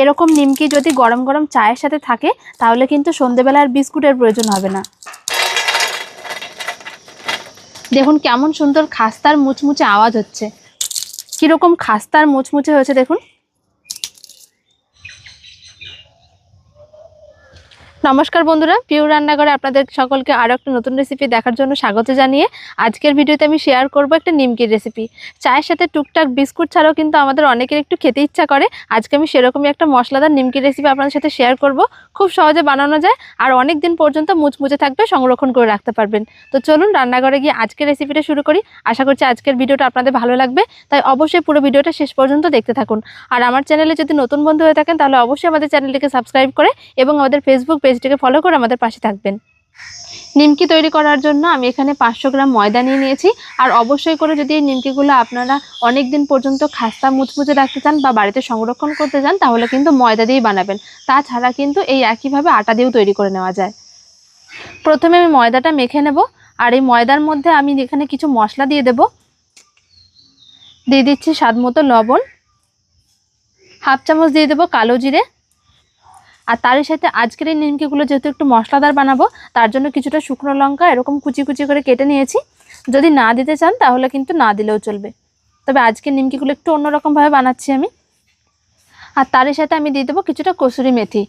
এরকম নিমকি যদি গরম গরম চায়ের সাথে থাকে তাহলে কিন্তু সন্ধ্যেবেলা আর বিস্কুটের প্রয়োজন হবে না। দেখুন কেমন সুন্দর খাস্তার মুচমুচে আওয়াজ হচ্ছে, কিরকম খাস্তার মুচমুচে হয়েছে দেখুন। নমস্কার বন্ধুরা, পিউ রান্নাঘরে আপনাদের সকলকে আরও একটা নতুন রেসিপি দেখার জন্য স্বাগত জানিয়ে আজকের ভিডিওতে আমি শেয়ার করব একটা নিমকির রেসিপি। চায়ের সাথে টুকটাক বিস্কুট ছাড়াও কিন্তু আমাদের অনেকের একটু খেতে ইচ্ছা করে। আজকে আমি সেরকমই একটা মশলাদার নিমকির রেসিপি আপনাদের সাথে শেয়ার করব। খুব সহজে বানানো যায় আর অনেক দিন পর্যন্ত মুচমুচে থাকবে, সংরক্ষণ করে রাখতে পারবেন। তো চলুন রান্নাঘরে গিয়ে আজকের রেসিপিটা শুরু করি। আশা করছি আজকের ভিডিওটা আপনাদের ভালো লাগবে, তাই অবশ্যই পুরো ভিডিওটা শেষ পর্যন্ত দেখতে থাকুন। আর আমার চ্যানেলে যদি নতুন বন্ধু হয়ে থাকেন তাহলে অবশ্যই আমাদের চ্যানেলটিকে সাবস্ক্রাইব করে এবং আমাদের ফেসবুক পেজটিকে ফলো করে আমাদের পাশে থাকবেন। নিমকি তৈরি করার জন্য আমি এখানে 500 গ্রাম ময়দা নিয়ে নিয়েছি। আর অবশ্যই করে যদি এই নিমকিগুলো আপনারা অনেক দিন পর্যন্ত খাস্তা মুচমুচে রাখতে চান বা বাড়িতে সংরক্ষণ করতে চান তাহলে কিন্তু ময়দা দিয়েই বানাবেন। তাছাড়া কিন্তু এই একইভাবে আটা দিয়েও তৈরি করে নেওয়া যায়। প্রথমে আমি ময়দাটা মেখে নেব। আর এই ময়দার মধ্যে আমি এখানে কিছু মশলা দিয়ে দেব। দিয়ে দিচ্ছি স্বাদ মতো লবণ, হাফ চামচ দিয়ে দেবো কালো জিরে। আর তার সাথে আজকের এই নিমকিগুলো যেহেতু একটু মশলাদার বানাবো তার জন্য কিছুটা শুকনো লঙ্কা এরকম কুচি কুচি করে কেটে নিয়েছি। যদি না দিতে চান তাহলে কিন্তু না দিলেও চলবে, তবে আজকের নিমকিগুলো একটু অন্যরকমভাবে বানাচ্ছি আমি। আর তার সাথে আমি দিয়ে দেবো কিছুটা কসুরি মেথি,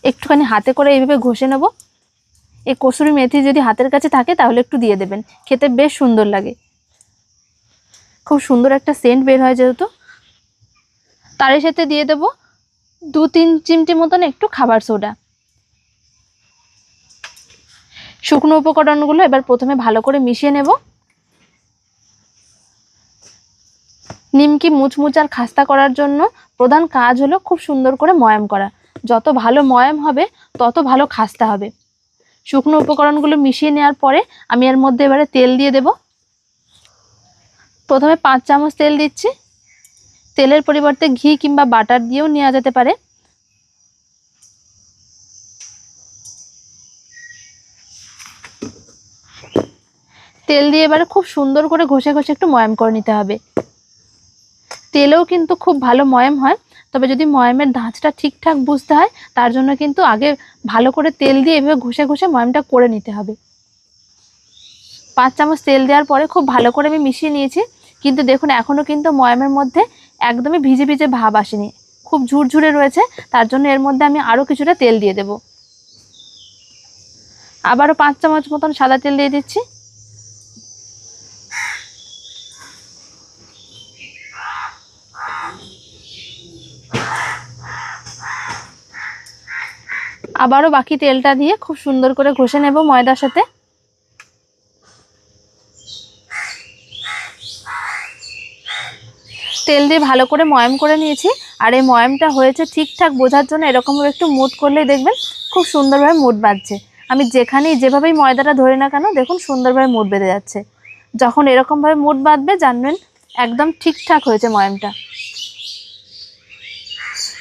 একটুখানি হাতে করে এইভাবে ঘষে নেব। এই কসুরি মেথি যদি হাতের কাছে থাকে তাহলে একটু দিয়ে দেবেন, খেতে বেশ সুন্দর লাগে, খুব সুন্দর একটা সেন্ট বের হয় যেহেতু। তার সাথে দিয়ে দেবো 2-3 চিমটি মতন একটু খাবার সোডা। শুকনো উপকরণগুলো এবার প্রথমে ভালো করে মিশিয়ে নেব। নিমকি মুচমুচ আর খাস্তা করার জন্য প্রধান কাজ হলো খুব সুন্দর করে ময়াম করা। যত ভালো ময়াম হবে তত ভালো খাস্তা হবে। শুকনো উপকরণগুলো মিশিয়ে নেওয়ার পরে আমি এর মধ্যে এবারে তেল দিয়ে দেব। প্রথমে 5 চামচ তেল দিচ্ছি। তেলের পরিবর্তে ঘি কিংবা বাটার দিয়েও নেওয়া যেতে পারে। তেল দিয়ে এবারে খুব সুন্দর করে ঘষে ঘষে একটু ময়াম করে নিতে হবে। তেলেও কিন্তু খুব ভালো ময়াম হয়, তবে যদি ময়ামের ধাঁচটা ঠিকঠাক বুঝতে হয় তার জন্য কিন্তু আগে ভালো করে তেল দিয়ে এভাবে ঘষে ঘষে ময়ামটা করে নিতে হবে। 5 চামচ তেল দেওয়ার পরে খুব ভালো করে আমি মিশিয়ে নিয়েছি, কিন্তু দেখুন এখনও কিন্তু ময়ামের মধ্যে একদমই ভিজে ভিজে ভাব আসেনি, খুব ঝুরঝুরে রয়েছে। তার জন্য এর মধ্যে আমি আরও কিছুটা তেল দিয়ে দেব। আবারও 5 চামচ মতন সাদা তেল দিয়ে দিচ্ছি। আবারও বাকি তেলটা দিয়ে খুব সুন্দর করে ঘষে নেব ময়দার সাথে। তেল দিয়ে ভালো করে ময়াম করে নিয়েছি। আর এই ময়ামটা হয়েছে ঠিকঠাক বোঝার জন্য এরকমভাবে একটু মুট করলেই দেখবেন খুব সুন্দরভাবে মুট বাঁধছে। আমি যেখানেই যেভাবেই ময়দাটা ধরি না কেন দেখুন সুন্দরভাবে মুট বেঁধে যাচ্ছে। যখন এরকমভাবে মুট বাঁধবে জানবেন একদম ঠিকঠাক হয়েছে ময়ামটা।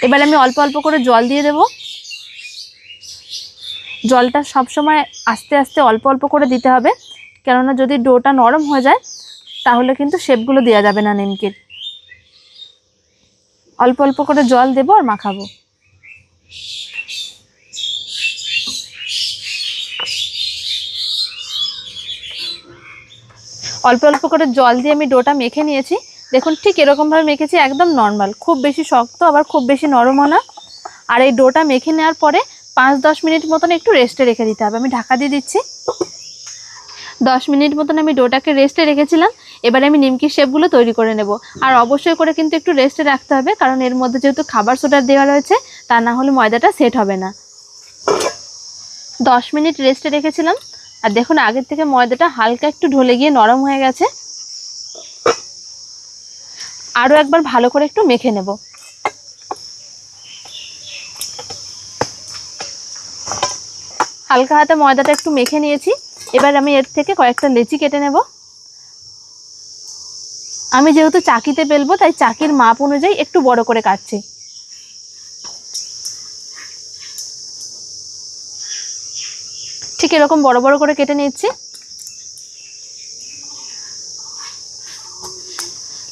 এবার আমি অল্প অল্প করে জল দিয়ে দেব। জলটা সবসময় আস্তে আস্তে অল্প অল্প করে দিতে হবে, কেননা যদি ডোটা নরম হয়ে যায় তাহলে কিন্তু শেপগুলো দেওয়া যাবে না নিমকির। অল্প অল্প করে জল দেবো আর মাখাবো। অল্প অল্প করে জল দিয়ে আমি ডোটা মেখে নিয়েছি। দেখুন ঠিক এরকমভাবে মেখেছি, একদম নর্মাল, খুব বেশি শক্ত আবার খুব বেশি নরমও না। আর এই ডোটা মেখে নেওয়ার পরে 5-10 মিনিট মতন একটু রেস্টে রেখে দিতে হবে। আমি ঢাকা দিয়ে দিচ্ছি। 10 মিনিট মতন আমি ডোটাকে রেস্টে রেখেছিলাম। এবারে আমি নিমকির শেপগুলো তৈরি করে নেব। আর অবশ্যই করে কিন্তু একটু রেস্টে রাখতে হবে, কারণ এর মধ্যে যেহেতু খাবার সোডা দেওয়া রয়েছে তা না হলে ময়দাটা সেট হবে না। 10 মিনিট রেস্টে রেখেছিলাম। আর দেখুন আগের থেকে ময়দাটা হালকা একটু ঢলে গিয়ে নরম হয়ে গেছে। আরও একবার ভালো করে একটু মেখে নেব। হালকা হাতে ময়দাটা একটু মেখে নিয়েছি। এবার আমি এর থেকে কয়েকটা লেচি কেটে নেব। আমি যেহেতু চাকিতে বেলবো তাই চাকির মাপ অনুযায়ী একটু বড় করে কাটছি। ঠিক এরকম বড় বড় করে কেটে নিচ্ছি।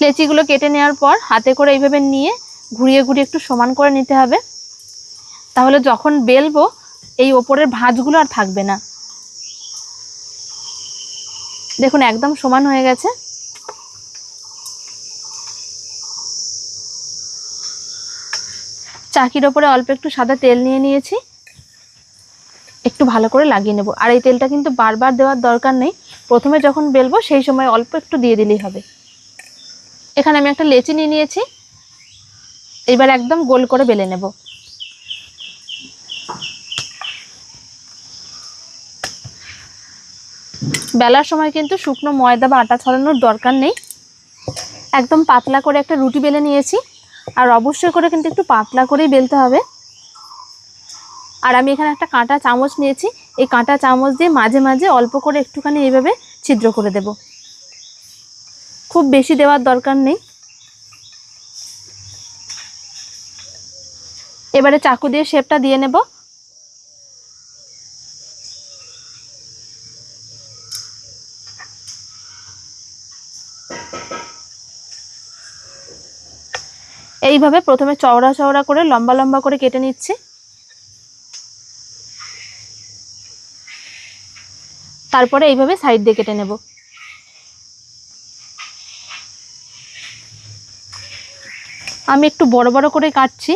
লেচিগুলো কেটে নেওয়ার পর হাতে করে এইভাবে নিয়ে ঘুরিয়ে ঘুরিয়ে একটু সমান করে নিতে হবে, তাহলে যখন বেলবো এই ওপরের ভাঁজগুলো আর থাকবে না। দেখুন একদম সমান হয়ে গেছে। চাকির ওপরে অল্প একটু সাদা তেল নিয়ে নিয়েছি, একটু ভালো করে লাগিয়ে নেব। আর এই তেলটা কিন্তু বারবার দেওয়ার দরকার নেই, প্রথমে যখন বেলবো সেই সময় অল্প একটু দিয়ে দিলেই হবে। এখানে আমি একটা লেচি নিয়ে নিয়েছি, এবার একদম গোল করে বেলে নেব। বেলার সময় কিন্তু শুকনো ময়দা বা আটা ছড়ানোর দরকার নেই, একদম পাতলা করে একটা রুটি বেলে নিয়েছি। আর অবশ্যই করে কিন্তু একটু পাতলা করেই বেলতে হবে। আর আমি এখানে একটা কাঁটা চামচ নিয়েছি, এই কাঁটা চামচ দিয়ে মাঝে মাঝে অল্প করে একটুখানি এইভাবে ছিদ্র করে দেব, খুব বেশি দেওয়ার দরকার নেই। এবারে চাকু দিয়ে শেপটা দিয়ে নেব। এইভাবে প্রথমে চওড়া চওড়া করে লম্বা লম্বা করে কেটে নিচ্ছি, তারপরে এইভাবে সাইড দিয়ে কেটে নেব। আমি একটু বড় বড় করে কাটছি,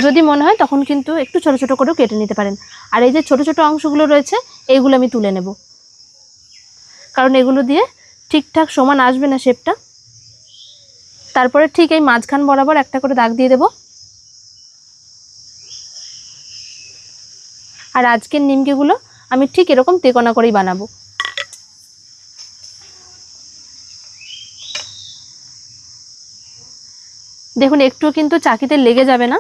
যদি মনে হয় তখন কিন্তু একটু ছোট ছোট করেও কেটে নিতে পারেন। আর এই যে ছোট ছোট অংশগুলো রয়েছে এইগুলো আমি তুলে নেব, কারণ এগুলো দিয়ে ঠিকঠাক সমান আসবে না শেপটা। তারপরে ঠিক এই মাঝখান বরাবর একটা করে দাগ দিয়ে দেব। আর আজকের নিমকিগুলো আমি ঠিক এরকম তেকোনা করেই বানাবো। দেখুন একটুও কিন্তু চাকিতে লেগে যাবে না।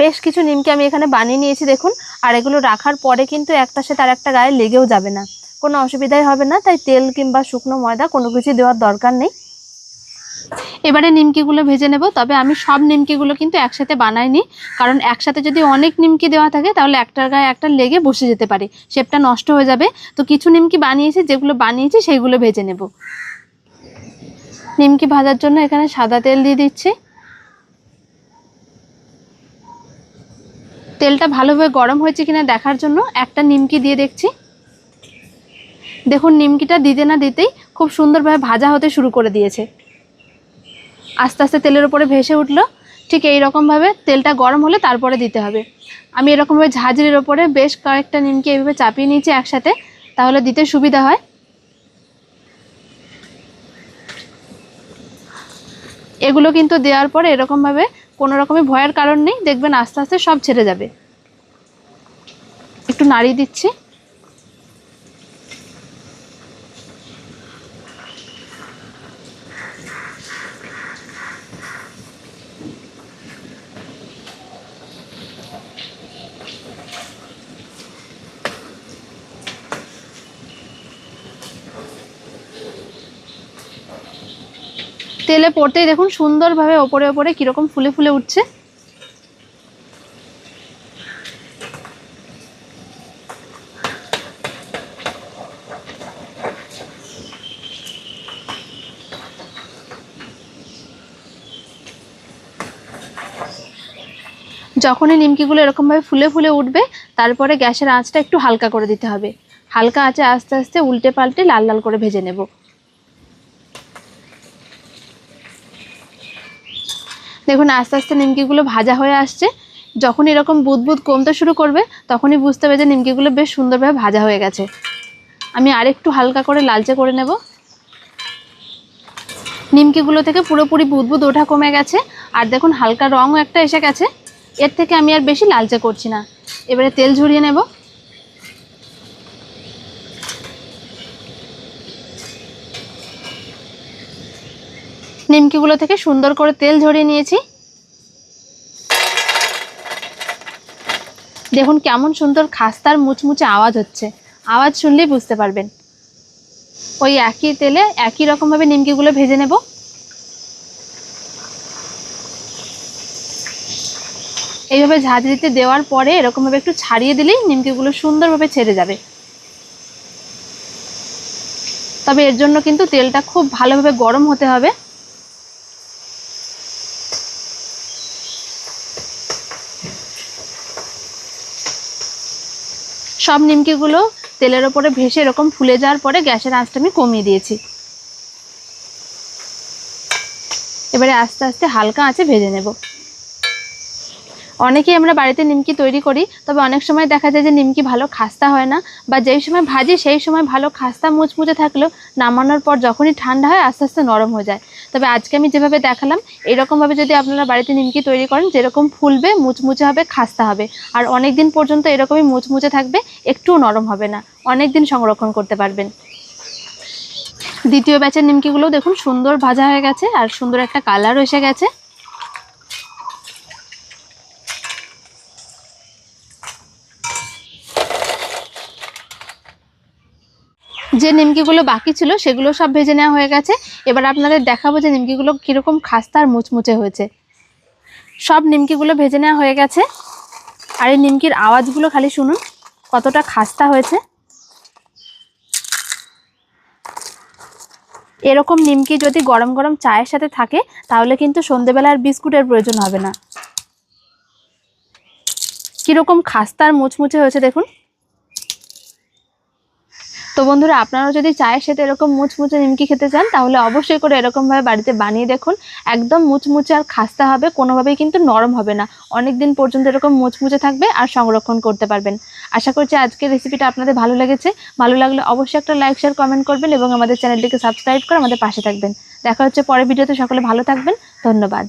বেশ কিছু নিমকি আমি এখানে বানিয়ে নিয়েছি দেখুন। আর এগুলো রাখার পরে কিন্তু একটার সাথে আর একটা গায়ে লেগেও যাবে না, কোনো অসুবিধাই হবে না। তাই তেল কিংবা শুকনো ময়দা কোনো কিছু দেওয়ার দরকার নেই। এবারে নিমকিগুলো ভেজে নেব। তবে আমি সব নিমকিগুলো কিন্তু একসাথে বানাইনি, কারণ একসাথে যদি অনেক নিমকি দেওয়া থাকে তাহলে একটার গায়ে একটা লেগে বসে যেতে পারে, শেপটা নষ্ট হয়ে যাবে। তো কিছু নিমকি বানিয়েছি, যেগুলো বানিয়েছি সেইগুলো ভেজে নেব। নিমকি ভাজার জন্য এখানে সাদা তেল দিয়ে দিচ্ছি। তেলটা ভালোভাবে গরম হয়েছে কিনা দেখার জন্য একটা নিমকি দিয়ে দেখছি। দেখুন নিমকিটা দিতে না দিতেই খুব সুন্দরভাবে ভাজা হতে শুরু করে দিয়েছে, আস্তে আস্তে তেলের উপরে ভেসে উঠলো। ঠিক এই রকমভাবে তেলটা গরম হলে তারপরে দিতে হবে। আমি এরকমভাবে ঝাঁঝরির ওপরে বেশ কয়েকটা নিমকি এইভাবে চাপিয়ে নিয়েছি একসাথে, তাহলে দিতে সুবিধা হয়। এগুলো কিন্তু দেওয়ার পরে এরকমভাবে কোনো রকমের ভয়ের কারণ নেই, দেখবেন আস্তে আস্তে সব ছেড়ে যাবে। একটু নাড়িয়ে দিচ্ছি। তেলে পড়তেই দেখুন সুন্দরভাবে ওপরে ওপরে কীরকম ফুলে ফুলে উঠছে। যখনই নিমকিগুলো এরকমভাবে ফুলে ফুলে উঠবে তারপরে গ্যাসের আঁচটা একটু হালকা করে দিতে হবে। হালকা আঁচে আস্তে আস্তে উল্টে পাল্টে লাল লাল করে ভেজে নেব। দেখুন আস্তে আস্তে নিমকিগুলো ভাজা হয়ে আসছে। যখন এরকম বুদবুদ কমতে শুরু করবে তখনই বুঝতে হবে যে নিমকিগুলো বেশ সুন্দরভাবে ভাজা হয়ে গেছে। আমি আরেকটু হালকা করে লালচে করে নেব। নিমকিগুলো থেকে পুরোপুরি বুদবুদ ওঠা কমে গেছে, আর দেখুন হালকা রঙও একটা এসে গেছে। এর থেকে আমি আর বেশি লালচে করছি না। এবারে তেল ঝরিয়ে নেব। নিমকিগুলো থেকে সুন্দর করে তেল ঝরিয়ে নিয়েছি। দেখুন কেমন সুন্দর খাস্তার মুচমুচে আওয়াজ হচ্ছে, আওয়াজ শুনলেই বুঝতে পারবেন। ওই একই তেলে একই রকমভাবে নিমকিগুলো ভেজে নেব। এইভাবে ঝাঁঝরিতে দেওয়ার পরে এরকমভাবে একটু ছাড়িয়ে দিলেই নিমকিগুলো সুন্দরভাবে ছেড়ে যাবে। তবে এর জন্য কিন্তু তেলটা খুব ভালোভাবে গরম হতে হবে। সব নিমকিগুলো তেলের ওপরে ভেসে এরকম ফুলে যাওয়ার পরে গ্যাসের আঁচটা আমি কমিয়ে দিয়েছি। এবারে আস্তে আস্তে হালকা আঁচে ভেজে নেব। অনেকেই আমরা বাড়িতে নিমকি তৈরি করি, তবে অনেক সময় দেখা যায় যে নিমকি ভালো খাস্তা হয় না, বা যেই সময় ভাজি সেই সময় ভালো খাস্তা মুচমুচে থাকলেও নামানোর পর যখনই ঠান্ডা হয় আস্তে আস্তে নরম হয়ে যায়। তবে আজকে আমি যেভাবে দেখালাম এরকমভাবে যদি আপনারা বাড়িতে নিমকি তৈরি করেন, যেরকম ফুলবে, মুচমুচে হবে, খাস্তা হবে, আর অনেক দিন পর্যন্ত এরকমই মুচমুচে থাকবে, একটুও নরম হবে না, অনেক দিন সংরক্ষণ করতে পারবেন। দ্বিতীয় ব্যাচের নিমকিগুলো দেখুন সুন্দর ভাজা হয়ে গেছে আর সুন্দর একটা কালারও এসে গেছে। যে নিমকিগুলো বাকি ছিল সেগুলো সব ভেজে নেওয়া হয়ে গেছে। এবার আপনাদের দেখাবো যে নিমকিগুলো কীরকম খাস্তা আর মুচমুচে হয়েছে। সব নিমকিগুলো ভেজে নেওয়া হয়ে গেছে, আর এই নিমকির আওয়াজগুলো খালি শুনুন কতটা খাস্তা হয়েছে। এরকম নিমকি যদি গরম গরম চায়ের সাথে থাকে তাহলে কিন্তু সন্ধেবেলা আর বিস্কুটের প্রয়োজন হবে না। কীরকম খাস্তা আর মুচমুচে হয়েছে দেখুন। তো বন্ধুরা, আপনারাও যদি চায়ের সাথে এরকম মুচমুচে নিমকি খেতে চান তাহলে অবশ্যই করে এরকমভাবে বাড়িতে বানিয়ে দেখুন। একদম মুচমুচে আর খাস্তা হবে, কোনোভাবেই কিন্তু নরম হবে না, অনেক দিন পর্যন্ত এরকম মুচমুচে থাকবে আর সংরক্ষণ করতে পারবেন। আশা করছি আজকের রেসিপিটা আপনাদের ভালো লেগেছে। ভালো লাগলে অবশ্যই একটা লাইক, শেয়ার, কমেন্ট করবেন এবং আমাদের চ্যানেলটিকে সাবস্ক্রাইব করে আমাদের পাশে থাকবেন। দেখা হচ্ছে পরের ভিডিওতে। সকলে ভালো থাকবেন। ধন্যবাদ।